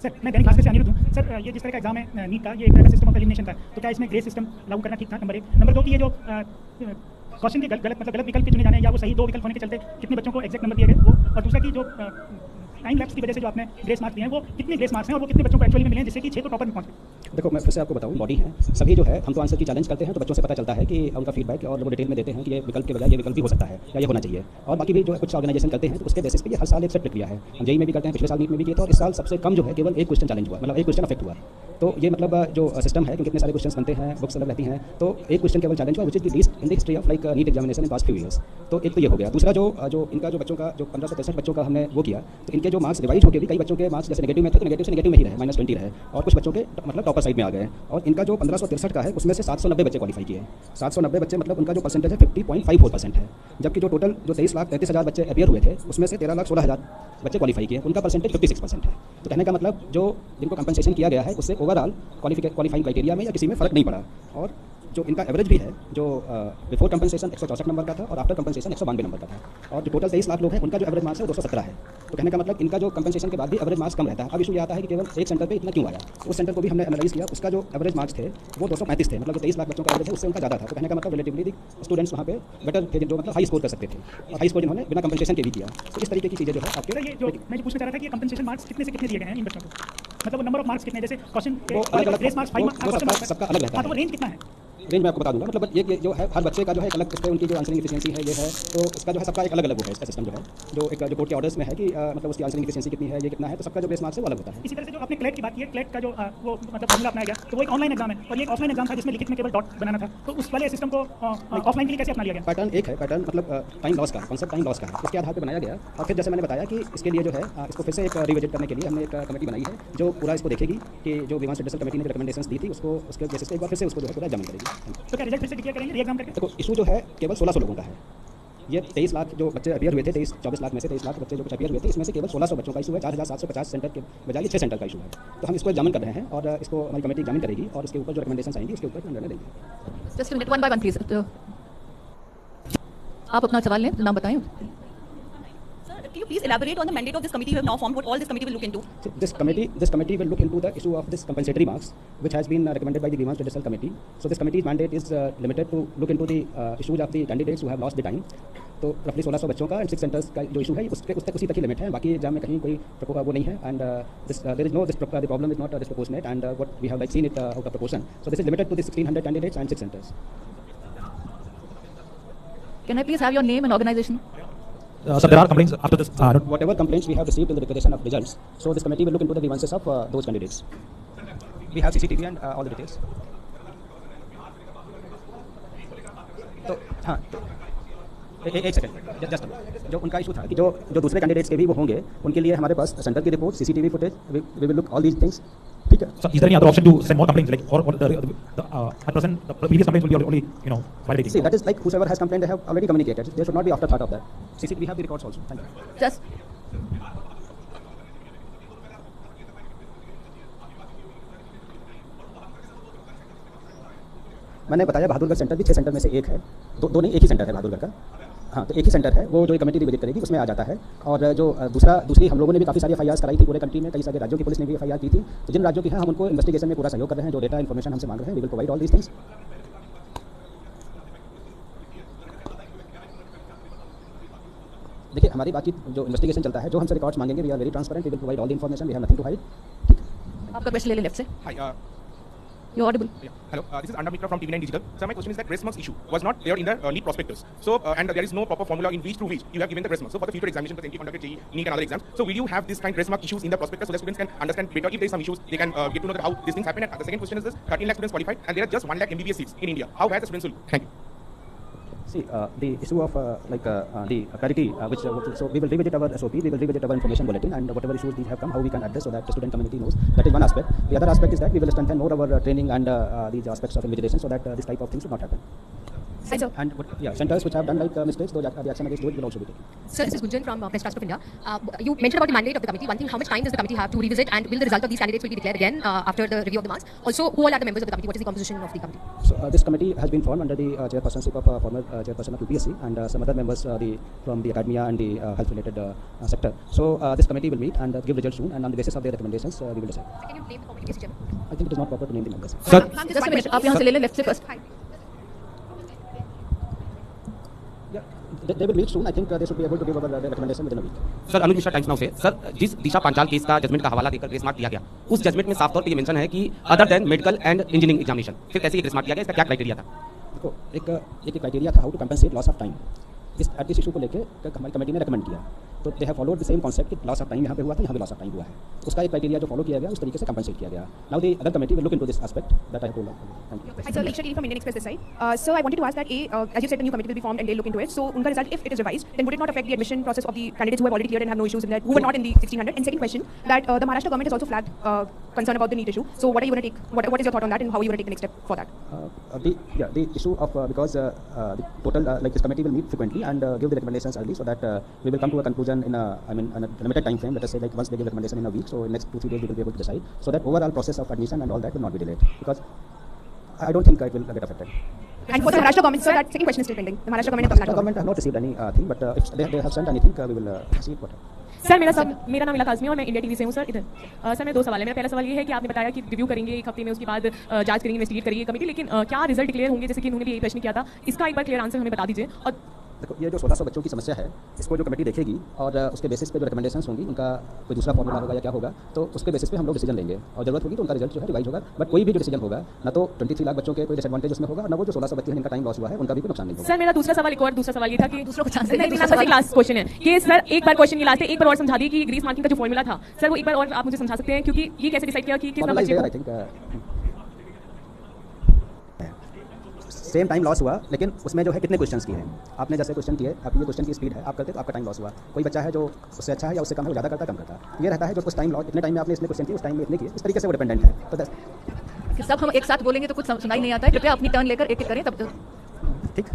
Sir मैं दैनिक भास्कर से अनिरुद्ध हूँ। सर ये जिस तरह का एग्जाम है नीट का, ये एक तरह का सिस्टम ऑफ एलिमिनेशन था, तो क्या इसमें ग्रेस सिस्टम लागू करना ठीक था? नंबर 1। नंबर 2 कि ये जो क्वेश्चन के गलत विकल्प के चुने जाने या वो सही 2 विकल्प होने के चलते कितने बच्चों को एग्जैक्ट नंबर दिए गए वो, और दूसरा कि जो टाइम लैप्स की वजह से जो आपने ग्रेस मार्क्स दिए हैं वो कितने ग्रेस मार्क्स हैं और वो कितने बच्चों को एक्चुअली में मिले हैं जिससे कि 6 तो टॉपर में पहुंच गए? देखो मैं फिर से आपको बताऊं, बॉडी है सभी जो है हम तो आंसर की चैलेंज करते हैं तो बच्चों से पता चलता है कि उनका फीडबैक और वो डिटेल में देते हैं कि ये विकल्प के बजाय ये विकल्प भी हो सकता है या ये होना चाहिए। और बाकी भी जो कुछ ऑर्गेनाइजेशन करते हैं तो उसके बेसिस पे ये हर साल एक सेट प्रक्रिया है। हम जेईई में भी करते हैं, पिछले साल नीट में भी किया था, और इस साल सबसे कम जो है केवल एक क्वेश्चन चैलेंज हुआ, मतलब एक क्वेश्चन अफेक्ट हुआ। तो ये मतलब जो सिस्टम है, क्योंकि इतने सारे क्वेश्चन बनते हैं, बुक्स अलग रहती हैं, तो एक क्वेश्चन केवल चैलेंज हुआ, which is the least in the history of like NEET examination in past few years. तो एक तो ये हो गया। दूसरा जो इनका जो बच्चों का जो 1563 बच्चों का हमने वो किया, तो इनके जो मार्क्स रिवाइज होकर भी कई बच्चों के मार्क्स जैसे नेगेटिव में थे तो नेगेटिव से नेगेटिव में ही रहे, -20 रहे, और कुछ बच्चों के मतलब टॉपर साइड में आ गए। और इनका जो 1563 का है उसमें से 790 बच्चे क्वालीफाई किए। 790 बच्चे मतलब उनका जो परसेंटेज है 50.54% है, जबकि जो टोटल जो 23,33,000 बच्चे अपियर हुए थे उसमें से 13,16,000 बच्चे क्वालीफाई किए, उनका परसेंटेज 56% है। तो कहने का मतलब जो जिनको कंपनसेशन किया गया है उससे ओवरऑल क्वालिफाइंग क्राइटेरिया में या किसी में फ़र्क नहीं पड़ा। और जो इनका एवरेज भी है, जो बिफोर कंपनसेशन 164 नंबर का था और आफ्टर कंपनसेशन 192 नंबर का था, और जो टोटल 23 लाख लोग हैं उनका जो एवरेज मार्क्स है वो 217 है। तो कहने का मतलब इनका जो कंपनसेशन के बाद भी एवरेज मार्क्स कम रहता है। अब इशू ये आता है कि केवल एक सेंटर पे इतना क्यों आया। उस सेंटर को भी हमने एनालाइज किया, उसका जो एवरेज मार्क्स थे वो 235 थे, मतलब जो 23 लाख बच्चों का एवरेज है उससे उनका ज़्यादा था। तो कहने का मतलब रिलेटिवली स्टूडेंट्स वहाँ पे बेटर थे, जो मतलब हाई स्कोर कर सकते थे, और हाई स्कोर जिन्होंने बिना कंपनसेशन के भी किया। तो इस तरीके की चीज़ें जो है आपके ये जो मैं पूछना चाह रहा था कि कंपनसेशन मार्क्स कितने से कितने दिए गए हैं इन बच्चों को, मतलब नंबर ऑफ मार्क्स कितने, जैसे क्वेश्चन वो अलग ग्रेस मार्क्स 5 मार्क्स सबका अलग रहता है। तो वो रेंज कितना है? रेंज मैं आपको बता दूंगा, मतलब ये जो है हर बच्चे का जो है अलग इस पे उनकी जो आंसरिंग एफिशिएंसी है ये है, तो इसका जो है सबका एक अलग अलग वो है। इसका सिस्टम जो है जो एक जो कोर्ट के ऑर्डर्स में है कि मतलब उसकी आंसरिंग एफिशिएंसी कितनी है, ये कितना है, तो सबका जो बेस मार्क्स है वो अलग होता है। इसी तरह से जो आपने क्लेट की बात की है, क्लेट का जो वो मतलब फॉर्मूला अपनाया गया, तो वो एक ऑनलाइन एग्जाम है और ये एक ऑफलाइन एग्जाम था जिसमें लिखित में केवल डॉट बनाना था, तो उस वाले सिस्टम को ऑफलाइन के लिए कैसे अपना लिया गया? पैटर्न एक है, पैटर्न मतलब टाइम लॉस का कॉन्सेप्ट, टाइम लॉस का है, उसके आधार पर बनाया गया। और फिर जैसे मैंने बताया कि इसके लिए जो है इसको फिर से एक रिविजिट करने के लिए हमने एक कमेटी बनाई है जो पूरा इसको देखेगी कि जो विवांस रिजल्ट कमेटी ने रिकमेंडेशंस दी थी उसको उसके बेसिस पे एक बार फिर से उसको जो है पूरा एग्जामिन करेगी। तो क्या रिजल्ट फिर से डिक्लेयर करेंगे री एग्जाम करके? देखो इशू जो है केवल 1600 लोगों का है। ये 23 लाख जो बच्चे अपियर हुए थे, 24 लाख में से 23 लाख बच्चे जो कुछ अपियर हुए थे, इसमें से केवल 1600 बच्चों का इशू है। 4750 सेंटर के बजाय 6 सेंटर का इशू है। तो हम इसको एग्जामिन कर रहे हैं और इसको हमारी कमेटी एग्जामिन करेगी और इसके ऊपर जो रिकमेंडेशंस आएंगी उसके ऊपर निर्णय लेंगे। Just minute, one by one please. आप अपना सवाल लें, नाम बताएं। Can you please elaborate on the mandate of this committee you have now formed? What all this committee will look into? So this committee will look into the issue of this compensatory marks, which has been recommended by the Grievance Judicial Committee. So this committee's mandate is limited to look into the issues of the candidates who have lost the time. तो roughly 1600 बच्चों का and 6 centres का जो issue है उस तक उसी तक ही लिमिट है, बाकी एग्जाम में कहीं कोई वो नहीं है। And there is no the problem is not disproportionate and what we have like seen it out of proportion. So this is limited to the 1600 candidates and 6 centers. Can I please have your name and organization? So there are complaints after this. Whatever complaints we have received in the declaration of results, so this committee will look into the grievances of those candidates. We have CCTV and all the details. तो हाँ एक second just जो उनका issue था कि जो दूसरे candidates के भी वो होंगे उनके लिए हमारे पास सेंटर की report, CCTV footage, we will look all these things. ठीक है। So is there any other option to send more complaints, like or at present the previous complaints will be only validating? See, that is like whoever has complained they have already communicated. There should not be afterthought of that. CCTV we have the records also. Thank you. Just मैंने बताया Bahadurgarh centre भी 6 centre में से एक है, दो नहीं एक ही सेंटर है बहादुरगढ़ का। हाँ, तो एक ही सेंटर है वो जो कमेटी विजिट करेगी उसमें आ जाता है। और जो दूसरी हम लोगों ने भी काफ़ी सारी एफआईआर कराई थी पूरे कंट्री में, कई सारे राज्यों की पुलिस ने भी एफआईआर की थी। तो जिन राज्यों की है हम उनको इन्वेस्टिगेशन में पूरा सहयोग कर रहे हैं, जो डेटा इन्फॉर्मेशन हमसे मांग रहे हैं, we will provide all these things. देखिए हमारी बातचीत जो इन्वेस्टिगेशन चलता है, जो हमसे रिकॉर्ड्स मांगेंगे, we are very transparent, we will provide all the information, we have nothing to hide. आपका क्वेश्चन ले लें लेफ्ट से। Hi, You're audible. yeah. Hello, this is Arnab Mitra from TV9 Digital. So my question is that grace marks issue was not there in the NEET prospectus. So and there is no proper formula in which through which you have given the grace marks. So for the future examination, for the NT conducted JEE, NEET and other exams, so will you have this kind grace mark issues in the prospectus so that students can understand better if there is some issues, they can get to know that how these things happen. And the second question is this: 13 lakh students qualified, and there are just 1 lakh MBBS seats in India. How has the students will? Thank you. See, the issue of the parity, so we will revisit our SOP, we will revisit our information bulletin, and whatever issues these have come, how we can address so that the student community knows. That is one aspect. The other aspect is that we will strengthen more our training and these aspects of invigilation so that this type of things will not happen. Hi, sir. And centers which have done like mistakes, those the action against those will also be taken. Sir, this is Gunjan from Press Trust of India. You mentioned about the mandate of the committee. One thing, how much time does the committee have to revisit, and will the result of these candidates will be declared again after the review of the marks? Also, who all are the members of the committee? What is the composition of the committee? So this committee has been formed under the chairpersonship of former chairperson of UPSC and some other members from the academia and the health-related sector. So this committee will meet and give results soon, and on the basis of their recommendations, we will decide. Can you name the committee, Chairman? I think it is not proper to name the members. Sir, Just a minute, आप यहाँ से ले लें left से first. Yeah, they will meet soon. I think they should be able to give our recommendation within a week. Sir Anuj Mishra times now से sir जिस दिशा Panchal case का judgement का हवाला देकर ग्रेस मार्क दिया गया उस जजमेंट में साफ तौर पे ये मेंशन है कि other than medical and engineering examination फिर कैसे ये ग्रेस मार्क दिया गया इसका क्या क्राइटेरिया था? देखो एक क्राइटेरिया था how to compensate loss of time. इस इशू को लेकर हमारी कमेटी ने रेकमेंड किया तो they have followed the same concept कि लॉस ऑफ टाइम यहाँ पे हुआ था, यहाँ पे लॉस ऑफ टाइम हुआ है. उसका एक क्राइटेरिया जो फॉलो किया गया उस तरीके से कंपनसेट किया गया. Now the other committee will look into this aspect that I have told. Thank you. Hi, sir. Leksha Giri from Indian Express this side. So I wanted to ask that as you said, a new committee will be formed and they'll look into it. So, unka result, if it is revised, then would it not affect the admission process of the candidates who have already cleared and have no issues in that, who were not in the 1600? And second question, that the Maharashtra government has also flagged concern about the NEET issue. So, what are you going to take? What is your thought on that, and how are you going to take the next step for that? The issue of because the total like this committee will meet frequently and give the recommendations early so that we will come to a conclusion in a limited time frame. Let us say like once they give recommendation in a week, so in next 2-3 days we will be able to decide, so that overall process of admission and all that will not be delayed, because I don't think it will get affected. And for the Maharashtra government, sir, that second question is still pending. The Maharashtra government and The Karnataka government have not received anything, but if they have sent anything, we will see it. Sir मेरा नाम इला काज़मी है और मैं India TV से हूँ sir इधर. Sir मेरे दो सवाल है. मेरा पहला सवाल ये है कि आपने बताया कि रिव्यू करेंगे एक हफ्ते में, उसके बाद जांच करेंगे, इन्वेस्टिगेट करेंगे कमेटी, लेकिन क्या रिजल्ट डिक्लेयर होंगे जैसे कि उन्होंने भी यही प्रश्न किया था, इसका एक बार क्लियर आंसर हमें बता दीजिए. और देखो ये जो 1600 बच्चों की समस्या है इसको जो कमेटी देखेगी और उसके बेसिस पे जो रिकमेंडेशंस होंगी उनका कोई दूसरा फॉर्मूला होगा या क्या होगा, तो उसके बेसिस पे हम लोग डिसीजन लेंगे और जरूरत होगी तो उनका रिजल्ट जो है रिवाइज होगा. बट कोई भी जो डिसीजन होगा ना तो 23 लाख बच्चों के कोई डिसएडवांटेज उसमें होगा, ना वो जो 1600 बच्चे हैं जिनका टाइम लॉस हुआ है उनका भी कोई नुकसान नहीं होगा. सर मेरा दूसरा सवाल ये था कि दूसरों को चांस लास्ट क्वेश्चन है कि सर एक बार क्वेश्चन ये लास्ट है, एक बार और समझा दिए कि ग्रेस मार्किंग का जो फॉर्मूला था सर वो एक बार और आप मुझे समझा सकते हैं, क्योंकि ये कैसे डिसाइड किया कि किस number I think same time loss हुआ, लेकिन उसमें जो है कितने क्वेश्चंस किए हैं आपने, जैसे क्वेश्चन किए आप ये क्वेश्चन की स्पीड है आप करते तो आपका टाइम लॉस हुआ. कोई बच्चा है जो उससे अच्छा है या उससे कम है वो ज़्यादा करता है कम करता है, ये रहता है जो कुछ टाइम लॉस इतने टाइम में आपने इसने क्वेश्चन किए उस टाइम में इतने किए, इस तरीके से वो डिपेंडेंट है. तो सब हम एक साथ बोलेंगे तो कुछ सुनाई नहीं आता है. कृपया अपनी टर्न लेकर एक एक करें तब ठीक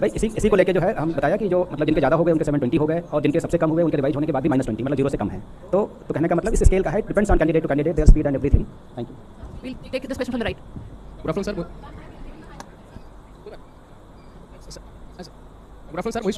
भाई इसी को लेके जो है हम बताया कि जो मतलब जिनके ज़्यादा हो गए उनके 720 हो गए और जिनके सबसे कम हुए उनके रिवाइज होने के बाद भी -20 मतलब 0 से कम है. तो कहने का मतलब इस स्केल का है, depends on candidate to candidate, their speed and everything. Thank you. we'll take this question from the right. Good afternoon sir. Good afternoon sir. Mohit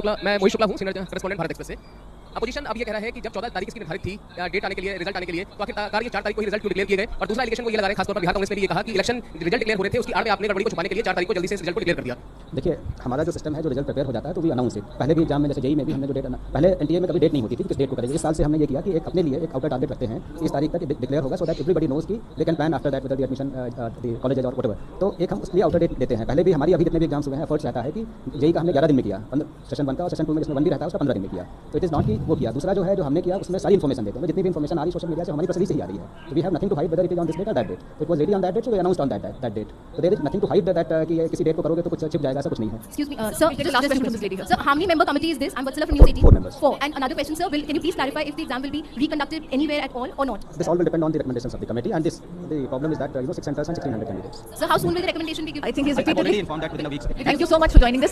Shukla हूँ, सीनियर करेस्पॉन्डेंट भारत एक्सप्रेस से. अपोजिशन अब ये कह रहा है कि जब 14 तारीख इसकी निर्धारित थी डेट आने के लिए, रिजल्ट आने के लिए, तो आखिरकार ये 4 तारीख को ही रिजल्ट क्यों डिक्लेयर किए गए? और दूसरा एलिगेशन को ये लगा रहे हैं खासतौर पर बिहार कांग्रेस ने भी ये कहा कि इलेक्शन रिजल्ट डिक्लेयर हो रहे थे उसकी आड़ में आपने गड़बड़ी को छुपाने के लिए 4 तारीख को जल्दी से इस रिजल्ट को डिक्लेयर कर दिया. देखिए हमारा जो सिस्टम है जो रिजल्ट प्रिपेयर हो जाता है तो वी अनाउंस इट. पहले भी एग्जाम में जैसे जेई में भी हमने जो डेट पहले एनटीए में कभी डेट नहीं होती थी किस डेट को करेंगे. इस साल से हमने ये किया कि एक अपने लिए एक आउटर टारगेट रखते हैं कि इस तारीख तक डिक्लेयर होगा, सो दैट एवरीबडी नोज कि they can plan after that with the admission the colleges और व्हाटएवर. तो एक हम उसके लिए आउटर डेट देते हैं. पहले भी हमारी अभी जितने भी एग्जाम्स हुए हैं एफर्ट्स रहता है कि जेई का हमने 11 दिन में किया, सेशन 1 का, और सेशन 2 में जिसमें 1 भी रहता है उसका 15 दिन में किया. तो इट इज नॉट कि वो किया. दूसरा जो है जो हमने किया उसमें सारी इन्फॉर्मेशन देते हैं. जितनी भी इन्फॉर्मेशन आ रही सोशल मीडिया से हमारी प्रेस से ही आ रही है. We have nothing to hide whether it is on this date और that date. It was ready on that date, so we announced on that date. So there is nothing to hide that कि किसी date को करोगे तो कुछ छिप जाएगा, ऐसा कुछ नहीं है. Excuse me, sir. Just last question from this lady here. Sir, how many member committee is this? I'm Vatsala from News 18. 4 members. 4. And another question, sir. Can you please clarify if the exam will be reconducted anywhere at all or not? This all will depend on the recommendations of the committee, and the problem is that 6 centers and 1600 candidates. So how soon will the recommendation be given? I think he's I've already repeatedly. informed that within a week. Thank you so much for joining this.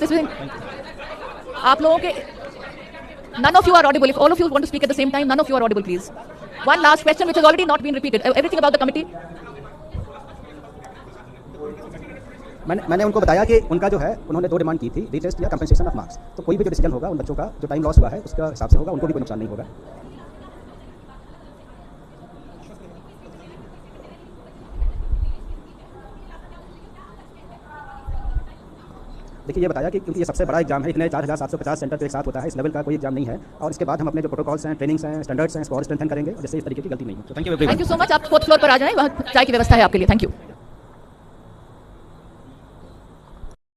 आप लोगों के none of you are audible. If all of you want to speak at the same time, none of you are audible, please. One last question which has already not been repeated. Everything about the committee. मैंने उनको बताया कि उनका जो है उन्होंने 2 demand की थी, रीटेस्ट या कंपनसेशन ऑफ मार्क्स. तो कोई भी जो डिसीजन होगा उन बच्चों का जो टाइम लॉस हुआ है उसका हिसाब से होगा, उनको भी कोई नुकसान नहीं होगा. देखिए ये बताया कि क्योंकि ये सबसे बड़ा एग्जाम है, इतने 4750 सेंटर तो एक साथ होता है, इस लेवल का कोई एग्जाम नहीं है. और इसके बाद हम अपने जो प्रोटोकॉल्स हैं, ट्रेनिंग्स हैं, स्टैंडर्ड्स हैं, स्कोर स्ट्रेंथन करेंगे जिससे इस तरीके की गलती नहीं हो. तो थैंक यू so much. आप 4th फ्लोर पर आ जाएं, वहाँ चाय की व्यवस्था है आपके लिए. Thank you.